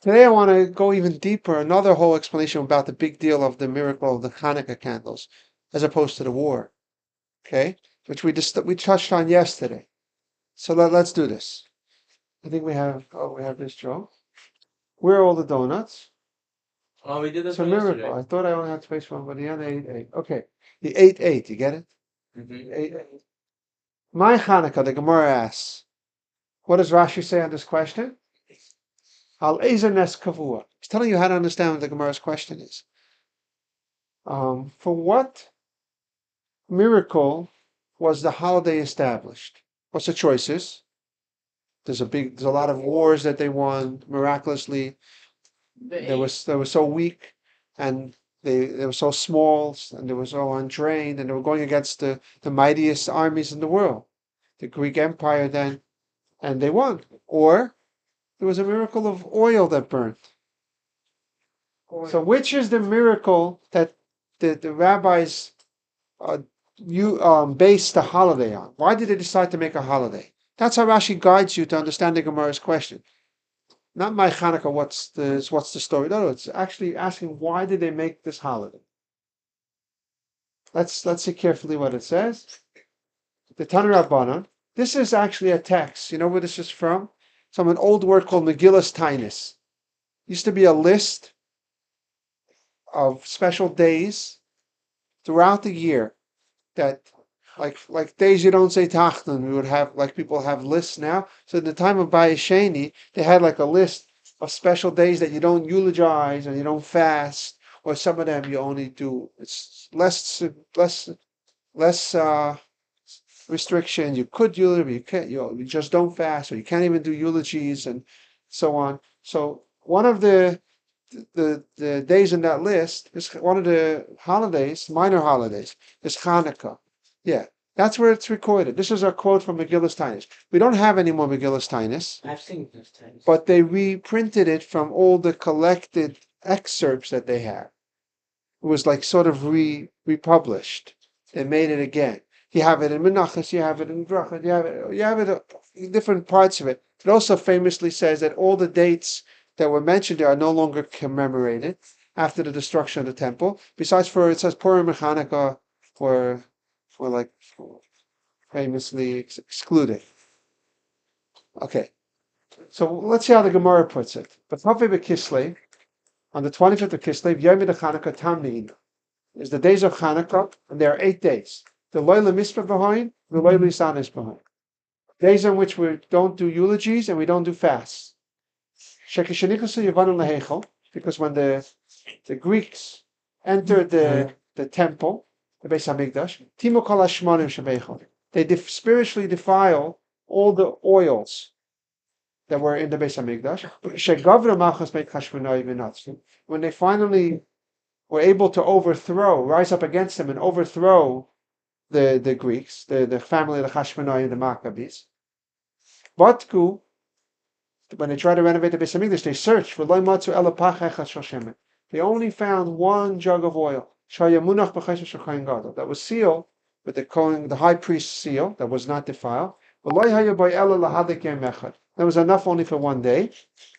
Today I want to go even deeper, another whole explanation about the big deal of the miracle of the Channukah candles, as opposed to the war, okay? Which we touched on yesterday. So let's do this. I think we have this, Joe. Where are all the donuts? Oh, we did this It's a one miracle. yesterday. I thought I only had space for one, but he had eight. Okay. He ate eight, you get it? Mm-hmm. Eight. My Hanukkah, the Gemara asks, what does Rashi say on this question? Al Ezer Nes Kavua. He's telling you how to understand what the Gemara's question is. For what miracle was the holiday established? What's the choices? There's a lot of wars that they won miraculously. They were so weak, and they were so small, and they were so untrained, and they were going against the mightiest armies in the world, the Greek Empire then, and they won. Or there was a miracle of oil that burnt. So which is the miracle that the rabbis base the holiday on? Why did they decide to make a holiday? That's how Rashi guides you to understand the Gemara's question. Not my Hanukkah, what's the story? No, it's actually asking why did they make this holiday? Let's see carefully what it says. The Tanu Rabbanan. This is actually a text. You know where this is from? It's from an old word called Megillas Tainis. Used to be a list of special days throughout the year that like days you don't say Tachton, we would have like people have lists now. So at the time of Bayesheni, they had like a list of special days that you don't eulogize and you don't fast, or some of them you only do it's less restriction. You could eulogy, but you can't. You just don't fast, or you can't even do eulogies and so on. So one of the days in that list is one of the holidays, minor holidays, is Hanukkah. Yeah, that's where it's recorded. This is a quote from Megillas Tainis. We don't have any more Megillas Tainis, I've seen this time. but they reprinted it from all the collected excerpts that they have. It was like sort of republished. They made it again. You have it in Menachos, you have it in Brachot, you have it in different parts of it. It also famously says that all the dates that were mentioned there are no longer commemorated after the destruction of the temple. Besides, it says Purim and Hanukkah were like famously excluded. Okay, so let's see how the Gemara puts it. But Kislev, on the 25th of Kislev, Yom Hanukkah Tamni'ina, is the days of Hanukkah, and there are 8 days. The Loila Mispah behind, the Loila Isanis behind. Days on which we don't do eulogies and we don't do fasts. Because when the Greeks entered the temple, the Beis Hamikdash, Timo Kol Hashmonim Shebeichol, they spiritually defile all the oils that were in the Beis Hamikdash. When they finally were able to rise up against them and overthrow the Greeks, the family of the Hashmonaim, the Maccabees, Batku, when they tried to renovate the Beis Hamikdash, they searched for loy matzu ela pach echad shel shemen. They only found one jug of oil, shayamunach b'chayis shel kohen gadol, that was sealed with the high priest's seal, that was not defiled. V'loy haya by ela lahadik yom echad. That was enough only for one day.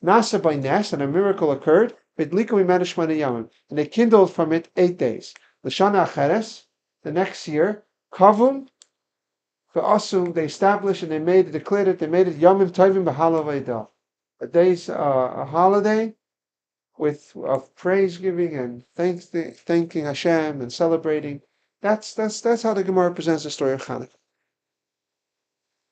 Nasa by nes, and a miracle occurred. V'dliku mimenu shmona yamim, and they kindled from it 8 days. L'shana acheres, the next year, kavum. V'asum, they established and they declared it. They made it yamim tovim b'halavaydah. A day's a holiday of praise giving and thanking Hashem and celebrating. That's how the Gemara presents the story of Hanukkah.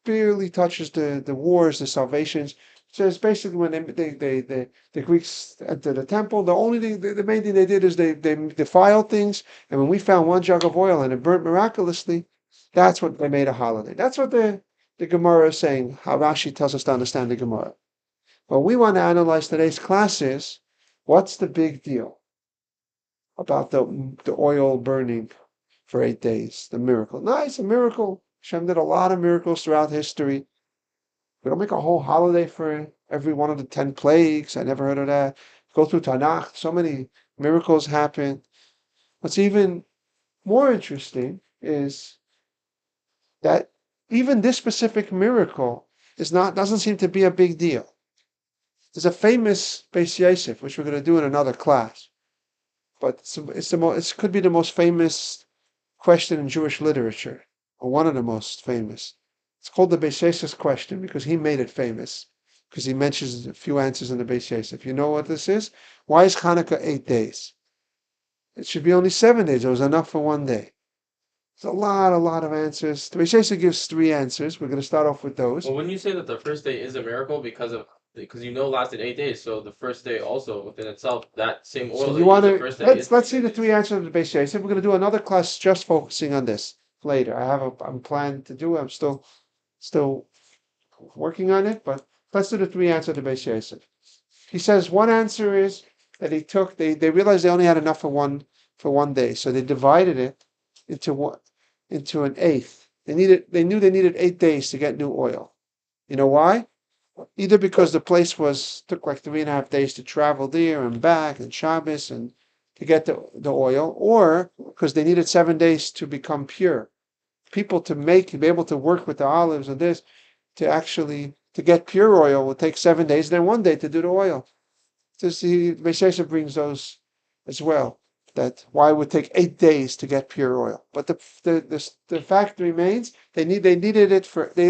Barely touches the wars, the salvations. So it's basically when the Greeks entered the temple, the main thing they did is they defiled things, and when we found one jug of oil and it burnt miraculously, that's what they made a holiday. That's what the Gemara is saying. How Rashi tells us to understand the Gemara. What we want to analyze today's class is, what's the big deal about the oil burning for 8 days? The miracle. Nice, a miracle. Hashem did a lot of miracles throughout history. We don't make a whole holiday for every one of the 10 plagues. I never heard of that. Go through Tanakh. So many miracles happen. What's even more interesting is that even this specific miracle doesn't seem to be a big deal. There's a famous Beis Yosef, which we're going to do in another class, but it could be the most famous question in Jewish literature, or one of the most famous. It's called the Beis Yosef question because he made it famous, because he mentions a few answers in the Beis Yosef. You know what this is? Why is Hanukkah 8 days? It should be only 7 days. It was enough for one day. There's a lot of answers. The Beis Yosef gives 3 answers. We're going to start off with those. Well, when you say that the first day is a miracle because lasted 8 days, so the first day also within itself, that same oil So that you want the to first day let's see the 3 answers of the Beis Yosef. We're going to do another class just focusing on this later. I'm planning to do it. I'm still working on it, but let's do the 3 answers of the Beis Yosef. He says one answer is that they realized they only had enough for one day, so they divided it into an eighth. They knew they needed 8 days to get new oil. You know why? Either because the place took like 3.5 days to travel there and back and Shabbos and to get the oil, or because they needed 7 days to become pure. People to be able to work with the olives and this, to get pure oil will take 7 days, then 1 day to do the oil. So see, Beis Yosef brings those as well. That why it would take 8 days to get pure oil. But the fact remains they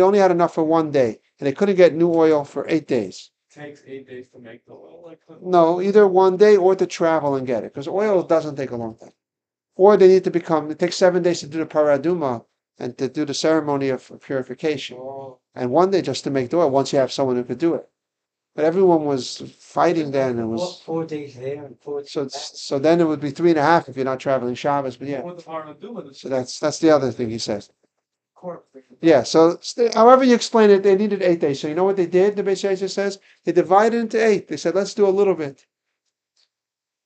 only had enough for 1 day, and they couldn't get new oil for 8 days. It takes 8 days to make the oil. No, either 1 day or to travel and get it, because oil doesn't take a long time. Or they need to it takes 7 days to do the paraduma and to do the ceremony of purification. And 1 day just to make the oil once you have someone who could do it. But everyone was fighting then. It was 4 days there and 4 days so then it would be 3.5 if you're not traveling Shabbos. But yeah, so that's the other thing he says. Yeah. So however you explain it, they needed 8 days. So you know what they did? The Beis Yosef says they divided into 8. They said let's do a little bit,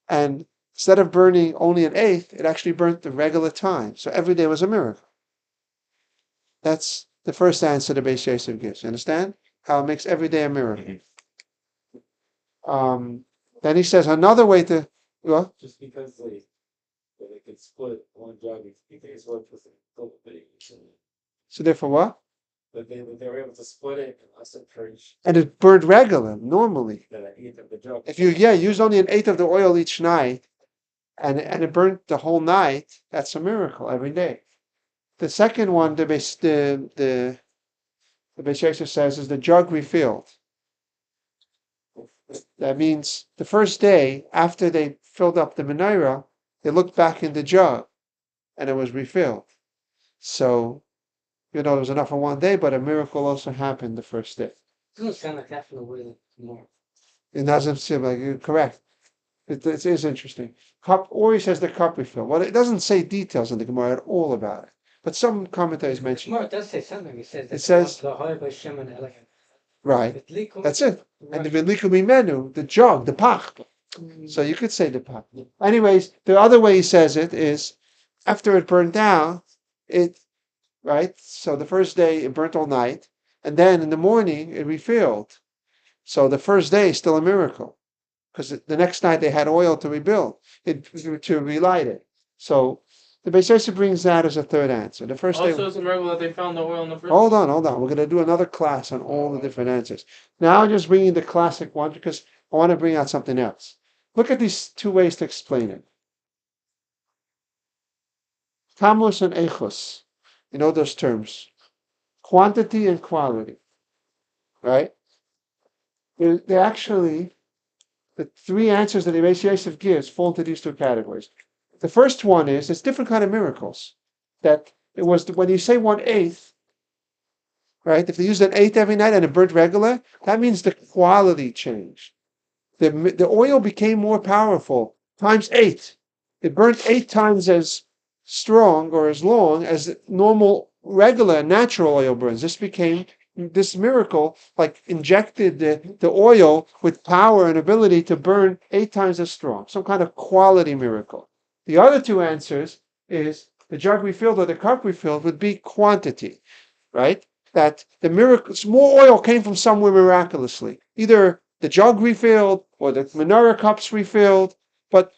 and instead of burning only an eighth, it actually burnt the regular time. So every day was a miracle. That's the first answer the Beis Yosef gives. You understand how it makes every day a miracle? Then he says another way to well. Just because they could split one job, it's worth with it. So therefore what? But they were able to split it and also purge And it burned regular normally. the eighth of the job. If you used only an eighth of the oil each night, and it burnt the whole night, that's a miracle every day. The second one, the Beis Yosef says, is the jug refilled. That means the first day after they filled up the menorah, they looked back in the jug, and it was refilled. So, there was enough for 1 day, but a miracle also happened the first day. It doesn't sound like that for the way more. It doesn't seem like you're correct. It is interesting. Or he says the cup refill. Well, it doesn't say details in the Gemara at all about it, but some commentaries mention. Gemara does say something. It says right. That's it. And the v'liku mimenu, the jug, the pach. So you could say the pach. Anyways, the other way he says it is after it burned down, right? So the first day it burnt all night, and then in the morning it refilled. So the first day is still a miracle, because the next night they had oil to to relight it. So the Beis Yosef brings that as a third answer. The first day. Also, it's a miracle that they found the oil in the first. Hold on. We're going to do another class on all the different answers. Now I'm just bringing the classic one because I want to bring out something else. Look at these 2 ways to explain it. Tamus and echos. You know those terms. Quantity and quality. Right? They're actually, the 3 answers that the Beis Yosef gives fall into these 2 categories. The first one is, it's different kind of miracles. That it was, when you say 1/8, right? If they used an eighth every night and it burnt regular, that means the quality changed. The oil became more powerful, times 8. It burnt 8 times as strong or as long as normal, regular, natural oil burns. This miracle, like injected the oil with power and ability to burn 8 times as strong. Some kind of quality miracle. The other 2 answers is the jug refilled or the cup refilled would be quantity, right? That the miracles, more oil came from somewhere miraculously. Either the jug refilled or the menorah cups refilled, but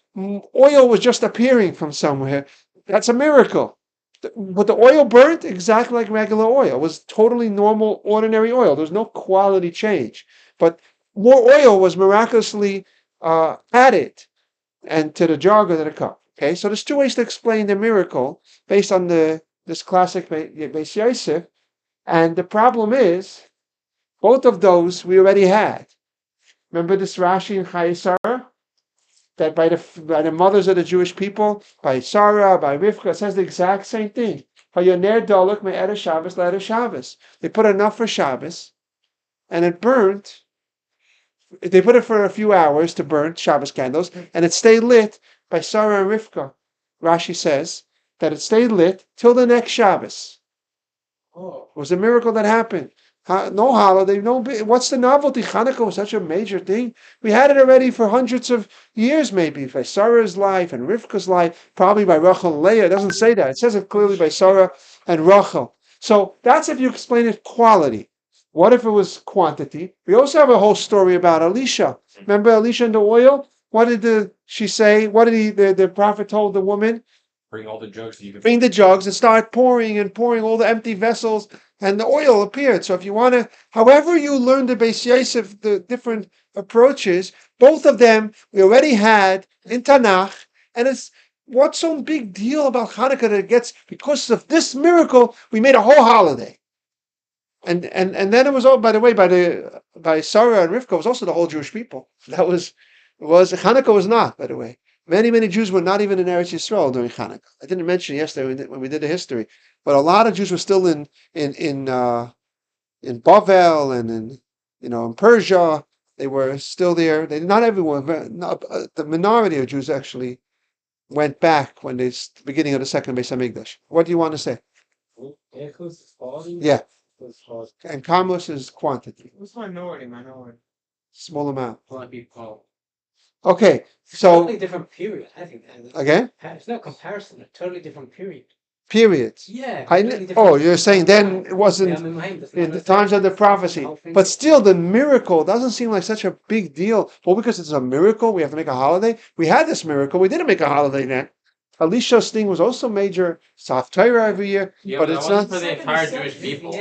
oil was just appearing from somewhere. That's a miracle. But the oil burnt exactly like regular oil. It was totally normal, ordinary oil. There was no quality change. But more oil was miraculously added and to the jar or to the cup. Okay, so there's two ways to explain the miracle based on this classic Beis Yosef, and the problem is both of those we already had. Remember this Rashi in Chayei Sarah? That by the mothers of the Jewish people, by Sarah, by Rivka, it says the exact same thing. Hayoner dolok me'er Shabbos le'er Shabbos. They put enough for Shabbos, and it burnt. They put it for a few hours to burn Shabbos candles, and it stayed lit by Sarah and Rivka. Rashi says that it stayed lit till the next Shabbos. Oh. It was a miracle that happened. No holiday, what's the novelty? Channukah was such a major thing. We had it already for hundreds of years, maybe, by Sarah's life and Rivka's life, probably by Rachel and Leah. It doesn't say that. It says it clearly by Sarah and Rachel. So that's if you explain it quality. What if it was quantity? We also have a whole story about Elisha. Remember Elisha and the oil? What did she say? What did the prophet told the woman? Bring all the jugs so you can Bring the jugs and start pouring all the empty vessels, and the oil appeared. So if you want to, however you learn the Beis Yosef, the different approaches, both of them we already had in Tanakh, and it's what's so big deal about Hanukkah that it gets, because of this miracle, we made a whole holiday. And then it was all, by the way, by Sarah and Rivka, it was also the whole Jewish people. Hanukkah was not, by the way. Many Jews were not even in Eretz Yisrael during Channukah. I didn't mention yesterday when we did the history, but a lot of Jews were still in Bavel and in Persia. They were still there. Not everyone, the minority of Jews actually went back when the beginning of the second Beis Hamikdash. What do you want to say? Echos is quality? Yeah. It's quality. And Kamos is quantity, What's minority? small amount. Might be quality. Okay, Totally so different period, I think. again, It's no comparison. A totally different period. periods. Yeah. You're saying then it wasn't in the times of the prophecy, but still the miracle doesn't seem like such a big deal. Well, because it's a miracle, we have to make a holiday. We had this miracle, we didn't make a holiday then. Elisha's thing was also major. Sof Torah every year, Yeah, but that it's wasn't not for the entire Jewish people.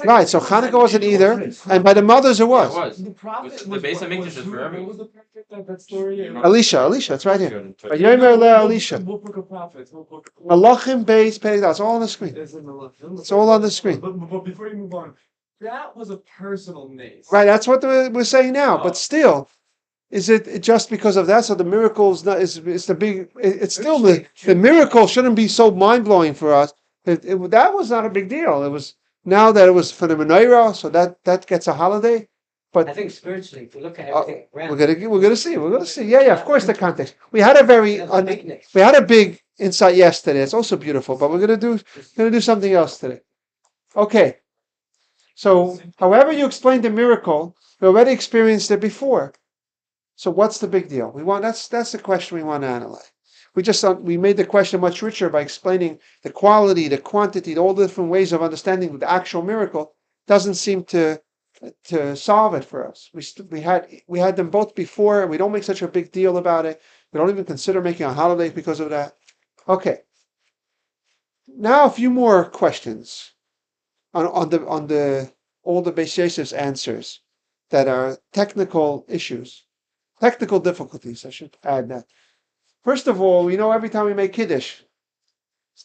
right. So Hanukkah wasn't either, and by the mothers it Yeah, was. it was. The base of Mikdash was for everyone. What was the perfect that story? Elisha, it's right here. But Yomer le Elisha. What book of prophets? What book of Malachim Beis Perek. It's all on the screen. It's all on the screen. But before you move on, that was a personal maze. Right, that's what we're saying now. But still, is it just because of that? So the miracle is not. It's the big. It's still the miracle shouldn't be so mind blowing for us. That was not a big deal. It was now that it was for the menorah, so that gets a holiday. I think spiritually, if you look at everything around, We're gonna see. Yeah. Of course, the context. We had a big insight yesterday. It's also beautiful, but we're gonna do something else today. Okay. So, however you explain the miracle, we already experienced it before. So, what's the big deal? That's the question we want to analyze. We made the question much richer by explaining the quality, the quantity, all the different ways of understanding the actual miracle. Doesn't seem to solve it for us. We had them both before, and we don't make such a big deal about it. We don't even consider making a holiday because of that. Okay. Now a few more questions on the all the Beis Yosef's answers that are technical issues, technical difficulties. I should add that. First of all, every time we make Kiddush,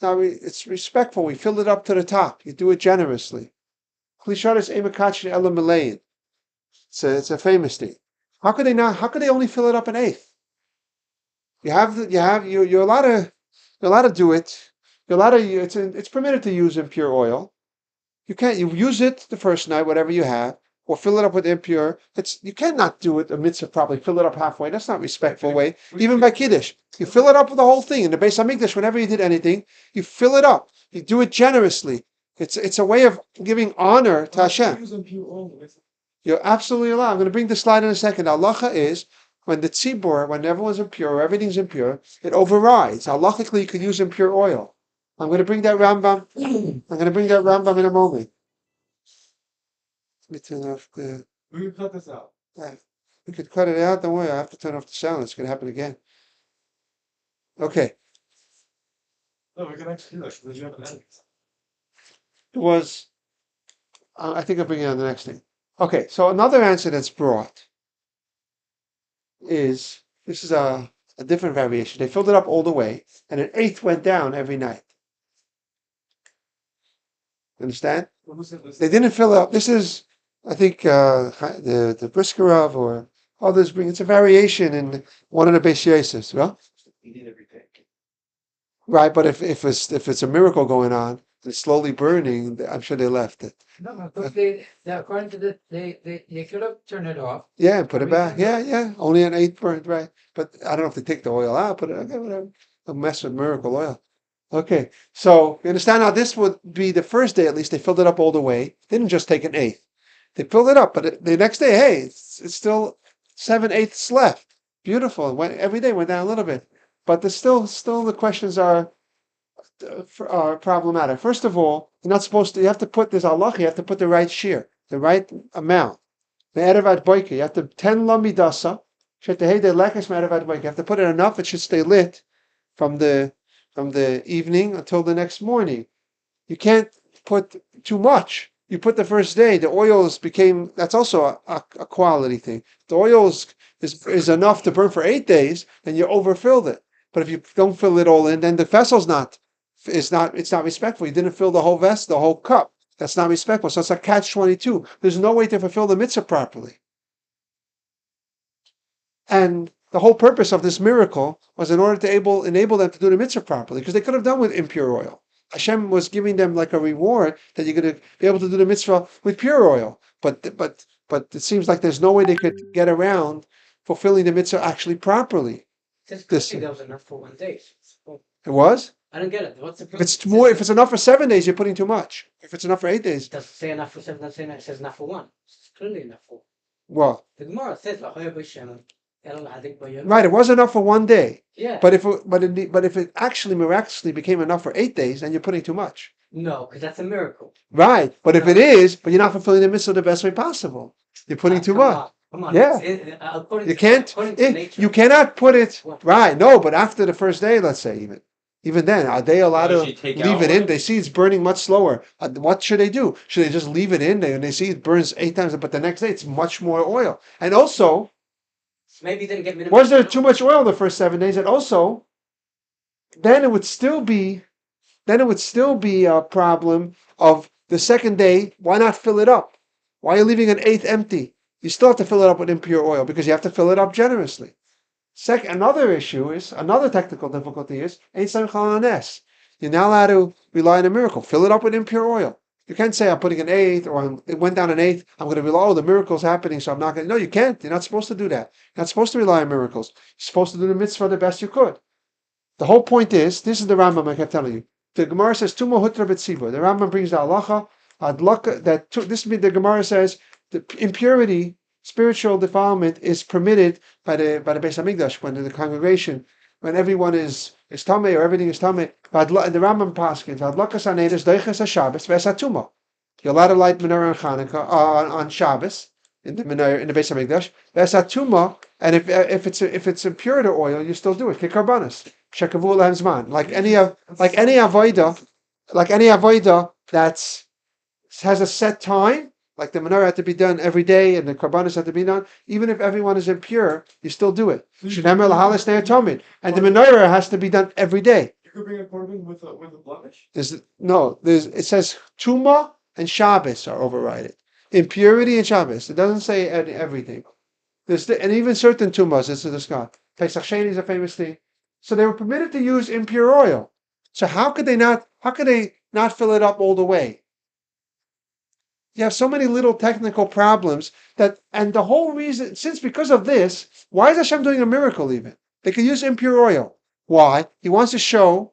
it's respectful. We fill it up to the top. You do it generously. It's a famous thing. How could they only fill it up an eighth? You're allowed to do it. It's permitted to use impure oil. You use it the first night, whatever you have, or fill it up with impure. You cannot do it a mitzvah properly. Fill it up halfway. That's not a respectful way. Even by Kiddush, you fill it up with the whole thing. In the Beis Hamikdash, whenever you did anything, you fill it up. You do it generously. It's a way of giving honor to Hashem. You're absolutely allowed. I'm going to bring the slide in a second. Halacha is when the tzibur, when everyone's impure, everything's impure, it overrides. Halachically, you can use impure oil. I'm going to bring that Rambam. In a moment. Let me turn off the. We can cut this out. We could cut it out. Don't worry. I have to turn off the sound. It's going to happen again. Okay. No, we can actually do that because you have an edit. It was. I think I'll bring it on the next thing. Okay. So another answer that's brought is this is a different variation. They filled it up all the way, and an eighth went down every night. Understand? They didn't fill up. This is, I think, the Briskerov or others bring. It's a variation in one of the Beis Yosefs, well? Eating everything. Right, but if it's a miracle going on, it's slowly burning. I'm sure they left it. No, but according to this, they could have turned it off. Yeah, and put it back. Everything Yeah. Only an eighth burned, right? But I don't know if they take the oil out. But okay, whatever. A mess with miracle oil. Okay, so you understand how this would be the first day at least. They filled it up all the way. They didn't just take an eighth. They filled it up, but the next day, hey, it's still 7/8 left. Beautiful. Every day went down a little bit, but there's still the questions are problematic. First of all, you're not supposed to. You have to put this halacha. You have to put the right shear, the right amount. Me'erevat boike. You have to 10 lamidasa. You have to put it enough. It should stay lit from the evening until the next morning. You can't put too much. You put the first day, the oils became, that's also a quality thing. The oils is enough to burn for 8 days, and you overfilled it. But if you don't fill it all in, then the vessel's it's not respectful. You didn't fill the whole vessel, the whole cup. That's not respectful. So it's a catch-22. There's no way to fulfill the mitzvah properly. And the whole purpose of this miracle was in order to enable them to do the mitzvah properly, because they could have done with impure oil. Hashem was giving them like a reward that you're going to be able to do the mitzvah with pure oil. But it seems like there's no way they could get around fulfilling the mitzvah actually properly. This This- that was enough for 1 day. It was? I don't get it. What's the If it's enough for 7 days, you're putting too much. If it's enough for 8 days, It doesn't say enough for 7, it doesn't say enough, it says enough for 1. It's clearly enough for. well, The Gemara says, "V'choyer b'shem, el hadik b'yom." right, it was enough for 1 day. Yeah. But if it actually miraculously became enough for 8 days, then you're putting too much. No, because that's a miracle. Right, but if No. it is, but you're not fulfilling the mitzvah the best way possible. You're putting too Come much. on, Come on. Yeah. According You to, can't. According to nature. You cannot put it What? right. No, but after the first day, let's say even then, are they allowed Why to should you take leave out it in? oil? They see it's burning much slower. What should they do? Should they just leave it in there and they see it burns 8 times, but the next day it's much more oil? And also, Maybe they didn't get minimum. was there too much oil the first 7 days? And also, then it would still be a problem of the second day. Why not fill it up? Why are you leaving an eighth empty? You still have to fill it up with impure oil because you have to fill it up generously. Another technical difficulty is you're not allowed to rely on a miracle. Fill it up with impure oil. You can't say I'm putting an eighth or it went down an eighth. I'm going to rely. The miracle's happening, so I'm not going to. No, you can't. You're not supposed to do that. You're not supposed to rely on miracles. You're supposed to do the mitzvah the best you could. The whole point is, this is the Rambam I kept telling you. The Gemara says Tuma Hutra B'Tzibur. The Rambam brings the halacha the Gemara says the impurity, spiritual defilement is permitted by the Beis Hamikdash when the congregation, when everyone is tamei or everything is tamei. The Rambam paskins Vadlakas Anedes Deiches HaShabbos V'Esatuma. You're allowed to light menorah on Channukah on Shabbos in the Beis Hamikdash V'Esatuma, and if it's impure to oil, you still do it. Kikarbanas. Shekavu Lahem Zman. Like any avoida that has a set time, like the menorah had to be done every day and the karbanos had to be done, even if everyone is impure, you still do it. And the menorah has to be done every day. You could bring a korban with a blemish. It says Tuma and Shabbos are overridden. Impurity and Shabbos. It doesn't say everything. And even certain tumas, this is the Scott. Pesach Sheni is a famous thing. So they were permitted to use impure oil. So how could they not fill it up all the way? You have so many little technical problems and the whole reason, because of this, why is Hashem doing a miracle even? They could use impure oil. Why? He wants to help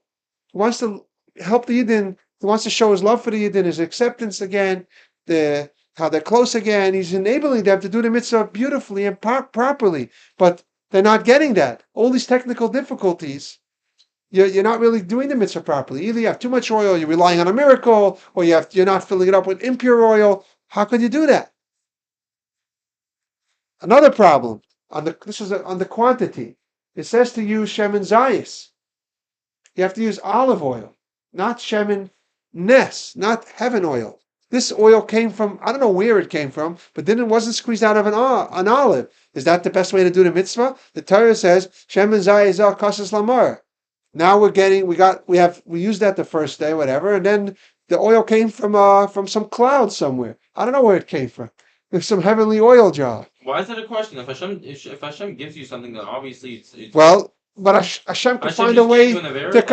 the Yidden, he wants to show his love for the Yidden, his acceptance again, how they're close again. He's enabling them to do the mitzvah beautifully and properly. But they're not getting that. All these technical difficulties, you're not really doing the mitzvah properly. Either you have too much oil, you're relying on a miracle, or you're not filling it up with impure oil. How could you do that? Another problem on the quantity. It says to use shemen zayis. You have to use olive oil, not shemen nes, not heaven oil. This oil came from, I don't know where it came from, but then it wasn't squeezed out of an olive. Is that the best way to do the mitzvah? The Torah says, Shemen Zayizah Kasas Lamar. Now we used that the first day, whatever, and then the oil came from some cloud somewhere. I don't know where it came from. There's some heavenly oil jar. Why is that a question? If Hashem gives you something, then obviously it's Well, but Hashem could Hashem find a just way gave you an Avera, to like-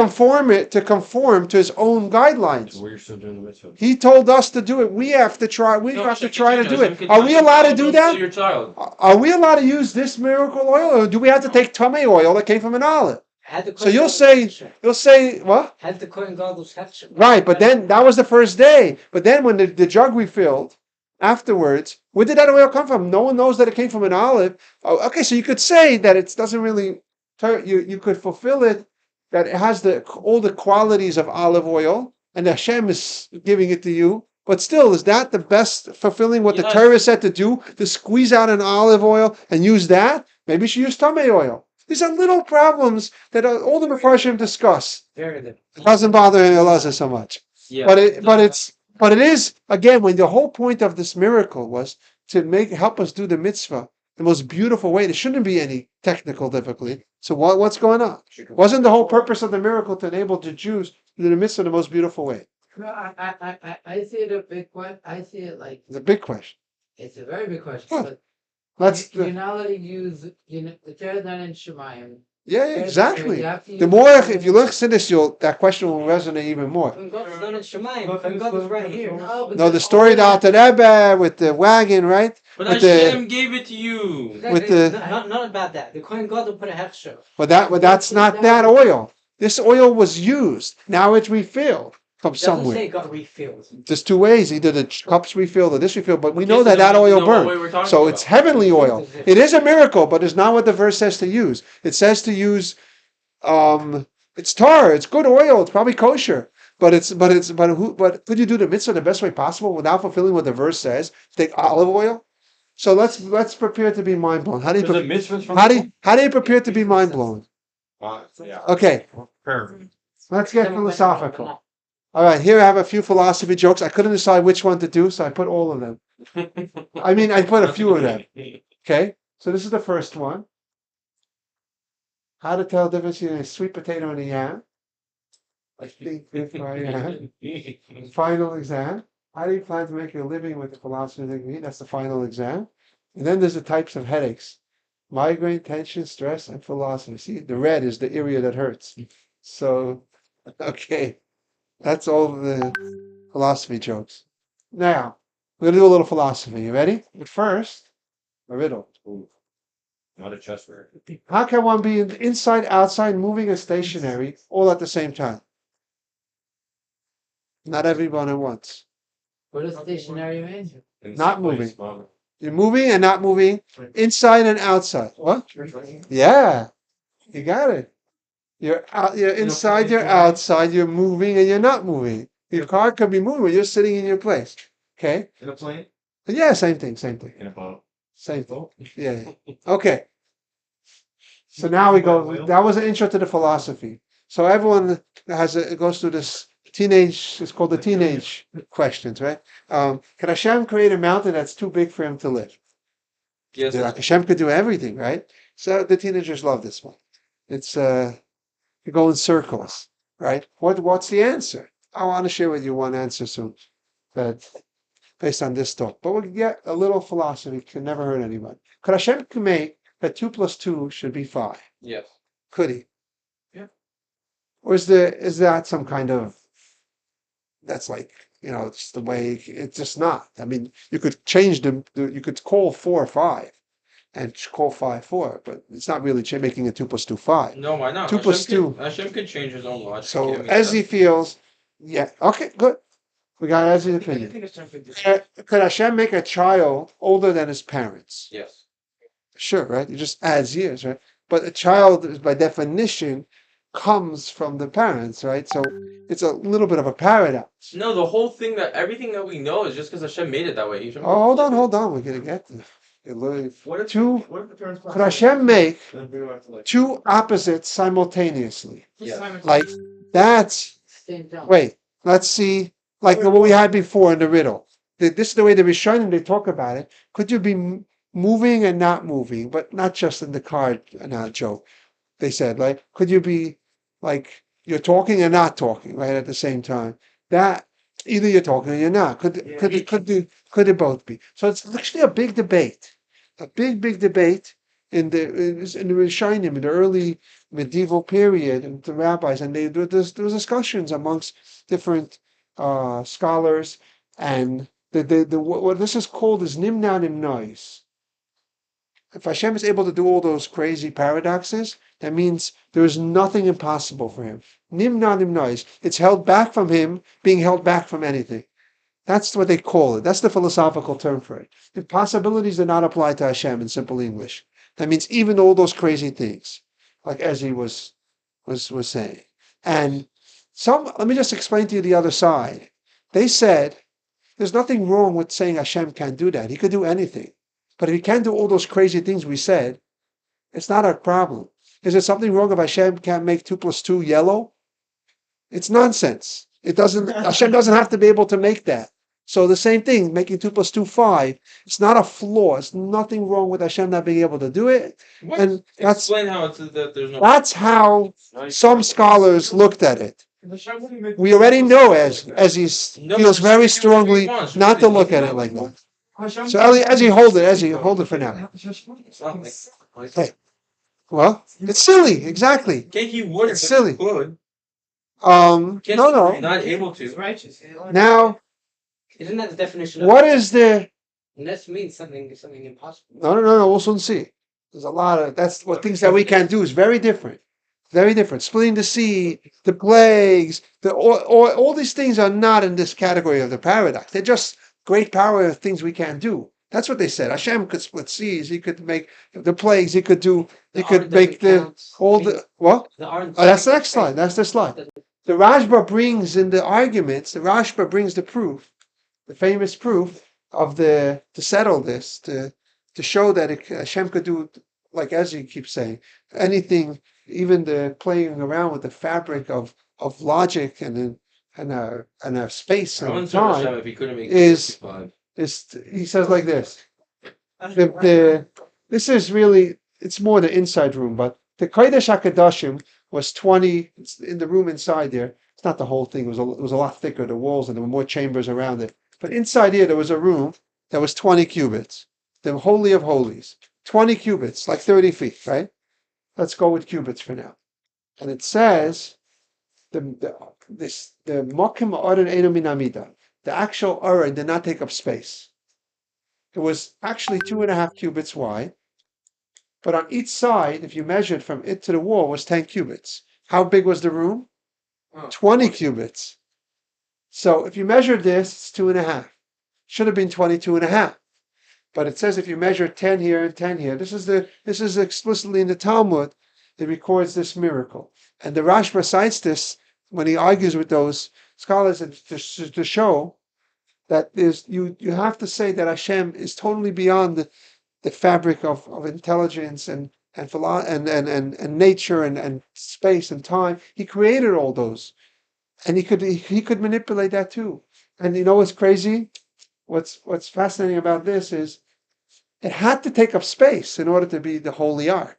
conform to His own guidelines. So you're still doing the mitzvah. He told us to do it. We have to try. We No, have to Hashem try can to change do it. it. Hashem Are can- we allowed to Hashem do can that? to your child. Are we allowed to use this miracle oil, or do we have to take tamei oil that came from an olive? Had the So you'll say what? Had the Kohen Gadol's heksher. Right, but then that was the first day. But then when the jug refilled afterwards, where did that oil come from? No one knows that it came from an olive. Oh, okay, so you could say that it doesn't really. You could fulfill it that it has all the qualities of olive oil, and Hashem is giving it to you. But still, is that the best fulfilling what the Yes. Torah said to do? To squeeze out an olive oil and use that? Maybe you should use tamei oil. These are little problems that all the Mepharshim discuss. Very good. It doesn't bother Elazar so much. Yeah. But it is again when the whole point of this miracle was to help us do the mitzvah the most beautiful way. There shouldn't be any technical difficulty. So what's going on? Wasn't the whole purpose of the miracle to enable the Jews to do the mitzvah the most beautiful way? No, I see it a big one. I see it like It's a big question. it's a very big question. Huh. But Let's you're not allowed to use the Torah done in Shemayim. yeah, exactly. You have to The use- more if you look at this, that question will resonate even more. Kohen Gadol's not in Shemayim. Kohen Gadol's right here. No, but No, the story of the Alter Rebbe with the wagon, right? But with Hashem gave it to you. with the- Not about that. The Kohen Gadol put a heksher. But that's not that oil. This oil was used. Now it's refilled from It doesn't somewhere. say it got refilled. There's two ways: either the cups refilled or this refilled. But we know Okay, so that then we oil know what way burned. we're talking So about. it's heavenly oil. It is a miracle, but it's not what the verse says to use. It says to use. It's tar. It's good oil. It's probably kosher. But could you do the mitzvah the best way possible without fulfilling what the verse says? Take olive oil. So let's prepare to be mind blown. How do you Because the pre- mitzvahs from how do you prepare to be mind blown? Yeah. Okay, Perfect. let's get philosophical. All right, here I have a few philosophy jokes. I couldn't decide which one to do, so I put all of them. I mean, I put a few of them. Okay, so this is the first one. How to tell the difference between a sweet potato and a yam. I think if I am. Final exam. How do you plan to make your living with the philosophy degree? That's the final exam. And then there's the types of headaches. Migraine, tension, stress, and philosophy. See, the red is the area that hurts. So, okay. That's all the philosophy jokes. Now, we're going to do a little philosophy. You ready? But first, a riddle. Ooh, not a chest word. How can one be inside, outside, moving, and stationary all at the same time? Not everyone at once. What does stationary mean? Not moving. You're moving and not moving, inside and outside. What? Yeah, you got it. You're out. You're inside. You're outside. You're moving and you're not moving. Your car could be moving. You're sitting in your place. Okay. In a plane? Yeah, same thing. Same thing. In a boat. Same thing. Yeah. Okay. So now we go. That was an intro to the philosophy. So everyone goes through this teenage. It's called the teenage questions, right? Can Hashem create a mountain that's too big for him to live? Yes. Hashem could do everything, right? So the teenagers love this one. It's you go in circles, right? What's the answer? I want to share with you one answer soon, that based on this talk. But we'll get a little philosophy. Can never hurt anyone. Could Hashem make that 2 + 2 should be 5? Yes. Could he? Yeah. Or is that some kind of that's like it's the way it's just not. I mean, you could change them. You could call 4 5, and call 5 4, but it's not really making it 2 + 2 5. No, why not? 2 + 2. Hashem can change his own logic. So Yeah, makes as he sense. feels, yeah, okay, good. We got Ezzy's opinion. Could Hashem make a child older than his parents? Yes. Sure, right? It just adds years, right? But a child, by definition, comes from the parents, right? So it's a little bit of a paradox. No, the whole thing everything that we know is just because Hashem made it that way. Oh, hold on. We're gonna get there. What if Two. What if the parents Could Hashem make Then we have to like. two opposites simultaneously? Yeah. Like that's. Same time. Wait. Let's see. like what we had before in the riddle. This is the way the Rishonim, they talk about it. Could you be moving and not moving, but not just in the card joke? They said, like, could you be like you're talking and not talking, right, at the same time? That either you're talking or you're not. Could it both be? So it's actually a big debate, a big debate in the Rishonim in the early medieval period, and the rabbis, and there was discussions amongst different scholars, and what this is called is nimna nimnois. If Hashem is able to do all those crazy paradoxes, that means there is nothing impossible for him. Nimna nimnois. It's held back from him, being held back from anything. That's what they call it. That's the philosophical term for it. Impossibilities do not apply to Hashem in simple English. That means even all those crazy things, like Ezzy was saying. And let me just explain to you the other side. They said there's nothing wrong with saying Hashem can't do that. He could do anything. But if he can't do all those crazy things we said, it's not a problem. Is there something wrong if Hashem can't make 2 + 2 yellow? It's nonsense. Hashem doesn't have to be able to make that. So the same thing, making 2 + 2 5, it's not a flaw. It's nothing wrong with Hashem not being able to do it. What? And Explain how it's that there's no. that's how some scholars looked at it. We already know as he feels very strongly not to look at it like that. So as he hold it for now. It's not like. Hey. Well, it's silly, exactly. Okay, he would. It's silly. Could. No. Not able to. It's righteous. Now, Isn't that the definition of what is the? Ness means something impossible. No. We'll soon see. There's a lot of that's what things that we can do is very different. Very different. Splitting the sea, the plagues, all these things are not in this category of the paradox. They're just great power of things we can't do. That's what they said. Hashem could split seas. He could make the plagues. He could make all the what? Oh, that's the next slide. That's the slide. The Rashba brings in the arguments. The Rashba brings the proof, the famous proof of to settle this, to show that Hashem could do, like Ezra keeps saying, anything, even the playing around with the fabric of logic and a space and time if he couldn't make is 65. he says like this. This is really, it's more the inside room, but the Kodesh HaKadoshim was 20, it's in the room inside there. It's not the whole thing, it was a lot thicker, the walls, and there were more chambers around it. But inside here, there was a room that was 20 cubits. The Holy of Holies. 20 cubits, like 30 feet, right? Let's go with cubits for now. And it says, the Mokim Oren Eino Min Amida. The actual Oren did not take up space. It was actually 2.5 cubits wide. But on each side, if you measured from it to the wall, was 10 cubits. How big was the room? 20 cubits. So if you measured this, it's 2.5. Should have been 22.5. But it says if you measure 10 here and 10 here, this is explicitly in the Talmud, it records this miracle. And the Rashba cites this when he argues with those scholars to show that you have to say that Hashem is totally beyond the fabric of intelligence and nature and space and time. He created all those, and he could manipulate that too. And you know what's crazy? What's fascinating about this is it had to take up space in order to be the Holy Ark.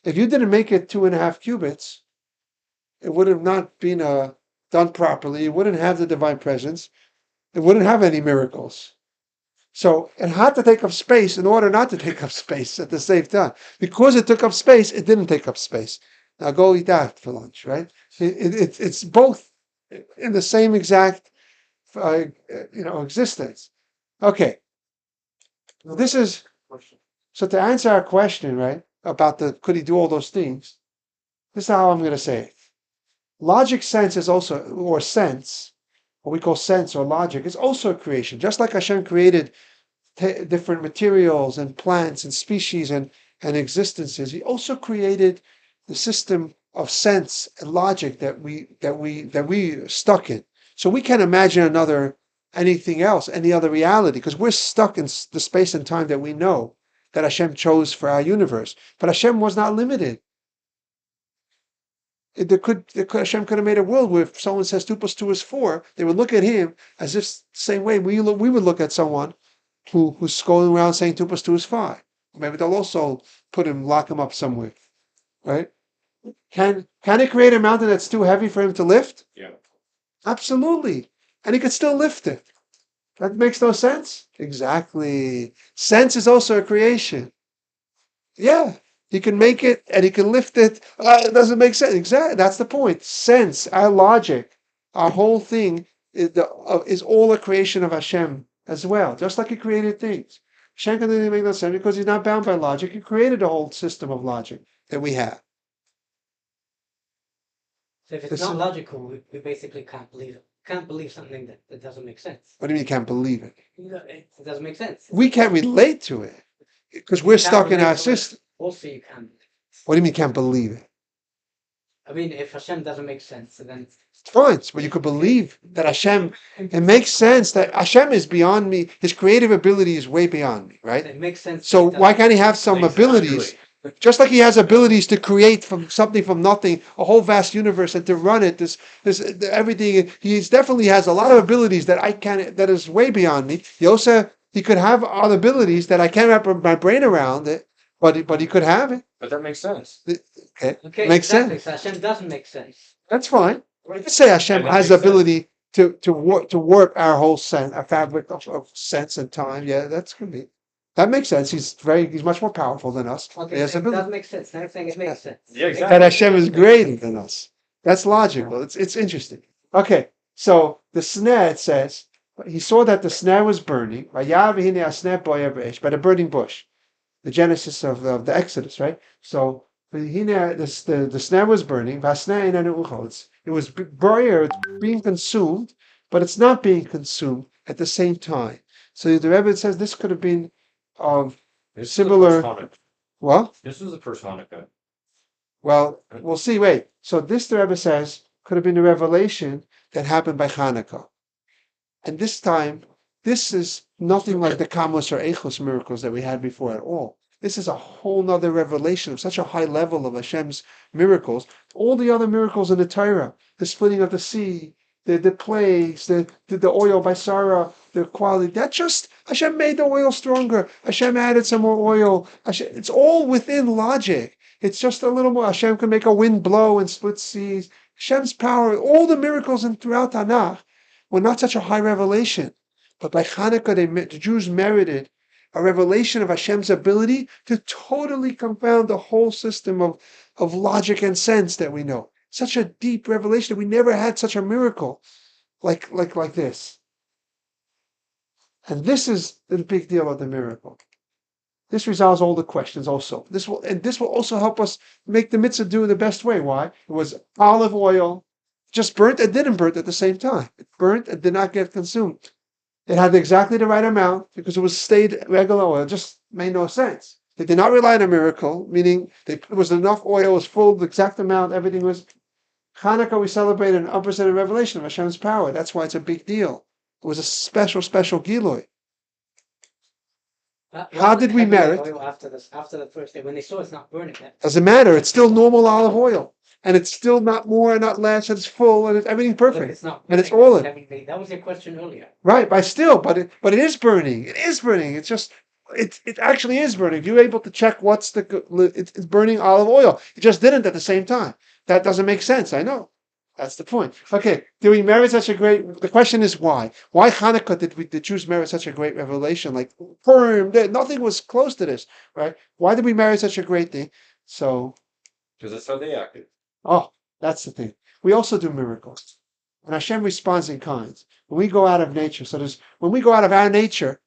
If you didn't make it 2.5 cubits, it would have not been done properly. It wouldn't have the divine presence. It wouldn't have any miracles. So it had to take up space in order not to take up space at the same time. Because it took up space, it didn't take up space. Now go eat that for lunch, right? It's both in the same exact existence. Okay. This is so to answer our question, right, about could he do all those things? This is how I'm going to say it. Logic sense is also, or sense, what we call sense or logic, is also a creation. Just like Hashem created different materials and plants and species and existences, he also created the system of sense and logic that we stuck in. So we can't imagine anything else, any other reality, because we're stuck in the space and time that we know that Hashem chose for our universe. But Hashem was not limited. Hashem could have made a world where if someone says 2 plus 2 is 4, they would look at him as if the same way we would look at someone who's going around saying 2 plus 2 is 5. Maybe they'll also lock him up somewhere, right? Can he create a mountain that's too heavy for him to lift? Yeah. Absolutely. And he could still lift it. That makes no sense? Exactly. Sense is also a creation. Yeah. He can make it and he can lift it. It doesn't make sense. Exactly. That's the point. Sense, our logic, our whole thing is all a creation of Hashem as well. Just like he created things. Hashem can make no sense because he's not bound by logic. He created a whole system of logic that we have. So if it's not logical, we basically can't believe it. Can't believe something that doesn't make sense. What do you mean you can't believe it? It doesn't make sense. We can't relate to it because we're stuck in our system. Also, you can't. What do you mean you can't believe it? I mean, if Hashem doesn't make sense, then It's fine, but you could believe that Hashem, it makes sense that Hashem is beyond me. His creative ability is way beyond me, right? it makes sense. So why can't he have some abilities? Just like he has abilities to create from something from nothing, a whole vast universe, and to run it, this everything. He definitely has a lot of abilities that is way beyond me. He could have other abilities that I can't wrap my brain around it, but he could have it. But that makes sense. Okay, Makes exactly. sense. So Hashem doesn't make sense. That's fine. You could say Hashem And that has the makes sense. ability to work our whole our fabric of sense and time. Yeah, that's gonna be. That makes sense. He's much more powerful than us. Okay, He has so it ability. does make sense. Now you're saying it makes sense. Yeah, exactly. That Hashem is greater than us. That's logical. It's interesting. Okay, so the snare, it says, he saw that the snare was burning by the burning bush, the genesis of the Exodus, right? So the snare was burning. It was it's being consumed, but it's not being consumed at the same time. So the Rebbe says this could have been This similar. Was the first Hanukkah. What? This was the first Hanukkah. Well, we'll see. Wait. So this, the Rebbe says, could have been a revelation that happened by Chanukah. And this time, this is nothing like the Kamos or Eichos miracles that we had before at all. This is a whole nother revelation of such a high level of Hashem's miracles. All the other miracles in the Torah, the splitting of the sea, the plagues, the oil by Sarah, the quality, that just, Hashem made the oil stronger. Hashem added some more oil. It's all within logic. It's just a little more. Hashem can make a wind blow and split seas. Hashem's power, all the miracles throughout Tanakh were not such a high revelation. But by Chanukah, the Jews merited a revelation of Hashem's ability to totally confound the whole system of logic and sense that we know. Such a deep revelation. We never had such a miracle like this. And this is the big deal of the miracle. This resolves all the questions also. This will also help us make the mitzvah do in the best way. Why? It was olive oil, just burnt and didn't burn at the same time. It burnt and did not get consumed. It had exactly the right amount because it was stayed regular oil. It just made no sense. They did not rely on a miracle, meaning it was enough oil, it was full, the exact amount, everything was. Hanukkah, we celebrate an unprecedented revelation of Hashem's power. That's why it's a big deal. It was a special Gilui. How did we merit? After the first day, when they saw it's not burning. Doesn't matter. It's still normal olive oil. And it's still not more, not less, and it's full, and everything's perfect. It's not and it's all in. That was your question earlier. Right, but it is burning. It is burning. It's just, it actually is burning. If you're able to check it's burning olive oil. It just didn't at the same time. That doesn't make sense. I know. That's the point. Okay, do we merit such a great? The question is why? Why Hanukkah did the Jews merit such a great revelation? Like Purim, nothing was close to this, right? Why did we merit such a great thing? So, Because that's how they acted. oh, that's the thing. We also do miracles, and Hashem responds in kinds. When we go out of nature, when we go out of our nature,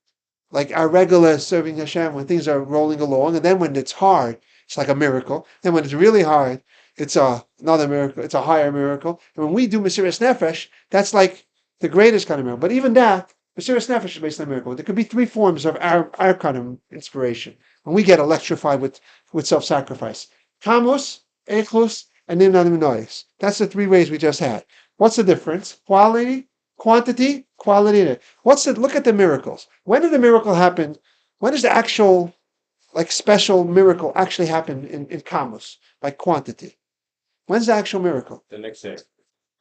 like our regular serving Hashem, when things are rolling along, and then when it's hard, it's like a miracle. Then when it's really hard, it's another miracle. It's a higher miracle. And when we do Mesiras Nefesh, that's like the greatest kind of miracle. But even that, Mesiras Nefesh is based on a miracle. There could be three forms of our kind of inspiration. When we get electrified with self-sacrifice. Kamus, Echlus, and Nimnanim Nois. That's the three ways we just had. What's the difference? Quality, quantity, quality. Look at the miracles. When did the miracle happen? When does the actual, special miracle actually happen in Kamus? By quantity. When's the actual miracle? The next day.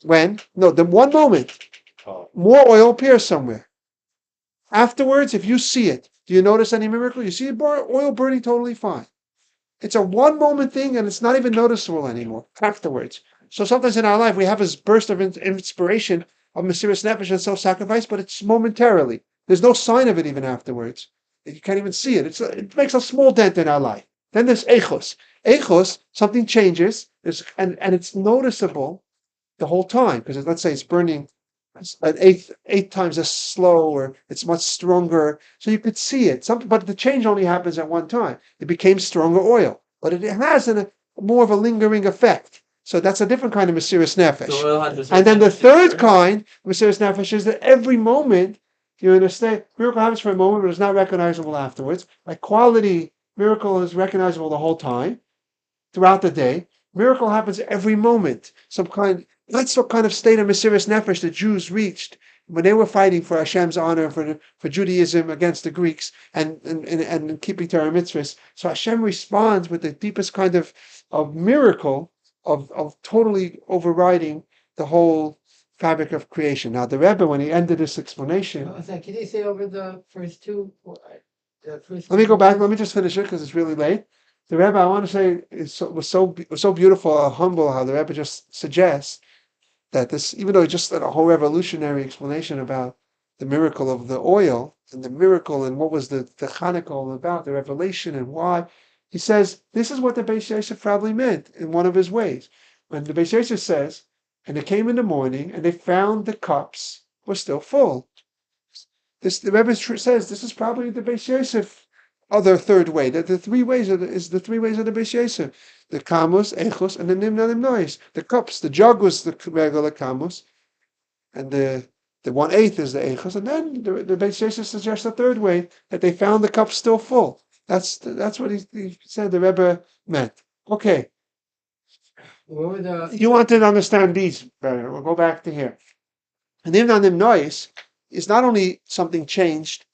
When? No, the one moment. Oh. More oil appears somewhere. Afterwards, if you see it, do you notice any miracle? You see oil burning totally fine. It's a one moment thing and it's not even noticeable anymore afterwards. So sometimes in our life we have this burst of inspiration of Mesiras Nefesh and self-sacrifice, but it's momentarily. There's no sign of it even afterwards. You can't even see it. It makes a small dent in our life. Then there's Echos. Echos, something changes, and it's noticeable the whole time. Because let's say it's burning an eight times as slow, or it's much stronger. So you could see it. But the change only happens at one time. It became stronger oil. But it has more of a lingering effect. So that's a different kind of Mesiras Nefesh. So oil had And then the third kind of Mesiras Nefesh is that every moment, you understand, miracle happens for a moment, but it's not recognizable afterwards. Like quality, miracle is recognizable the whole time, throughout the day. Miracle happens every moment. That's what kind of state of Mesiras Nefesh the Jews reached when they were fighting for Hashem's honor, for Judaism against the Greeks, and keeping Torah mitzvahs. So Hashem responds with the deepest kind of miracle of totally overriding the whole fabric of creation. Now the Rebbe, when he ended this explanation, Can you say over the first two? let me go back. Let me just finish it because it's really late. The Rebbe, I want to say, was so beautiful, humble. How the Rebbe just suggests that this, even though it's just a whole revolutionary explanation about the miracle of the oil and the miracle and what was the Channukah all about, the revelation and why, he says this is what the Beis Yosef probably meant in one of his ways. When the Beis Yosef says, and they came in the morning and they found the cups were still full. The Rebbe says this is probably the Beis Yosef other third way. That the three ways is the three ways of the Beis Yosef: the Kamos, Echos, and the Nimna Nimnois. The cups, the jug was the regular Kamos, and the 1/8 is the Echos, and then the Beis Yosef suggests a third way that they found the cups still full. That's what he said the Rebbe meant. Okay. You wanted to understand these better. We'll go back to here. And Nimna Nimnois is not only something changed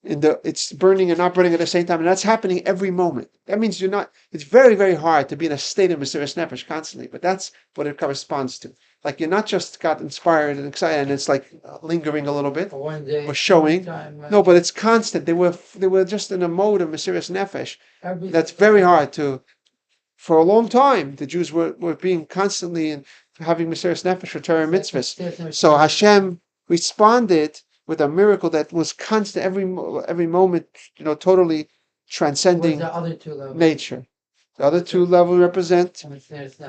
it's burning and not burning at the same time, and that's happening every moment. That means it's very, very hard to be in a state of Mesiras Nefesh constantly, but that's what it corresponds to. Like you're not just got inspired and excited and it's like lingering a little bit One day, or showing. No, but it's constant. They were just in a mode of Mesiras Nefesh. That's very hard to. For a long time, the Jews were being constantly and having Mesiras Nefesh for Torah mitzvahs. So Hashem responded with a miracle that was constant every moment, totally transcending the other two levels? Nature. The other two levels represent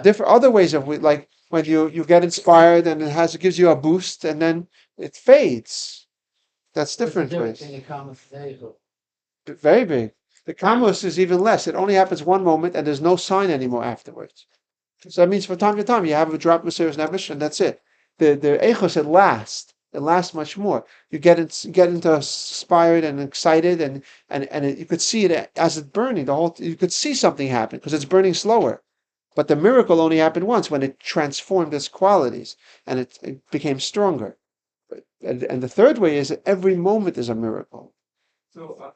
different other ways of like when you get inspired and it gives you a boost and then it fades. That's different ways. Very big. The Kamos is even less. It only happens one moment and there's no sign anymore afterwards. So that means from time to time you have a drop of Mesiras Nefesh and that's it. The Echos, it lasts. It lasts much more. You get into inspired and excited, and you could see it as it's burning. You could see something happen because it's burning slower. But the miracle only happened once when it transformed its qualities and it became stronger. And the third way is that every moment is a miracle. So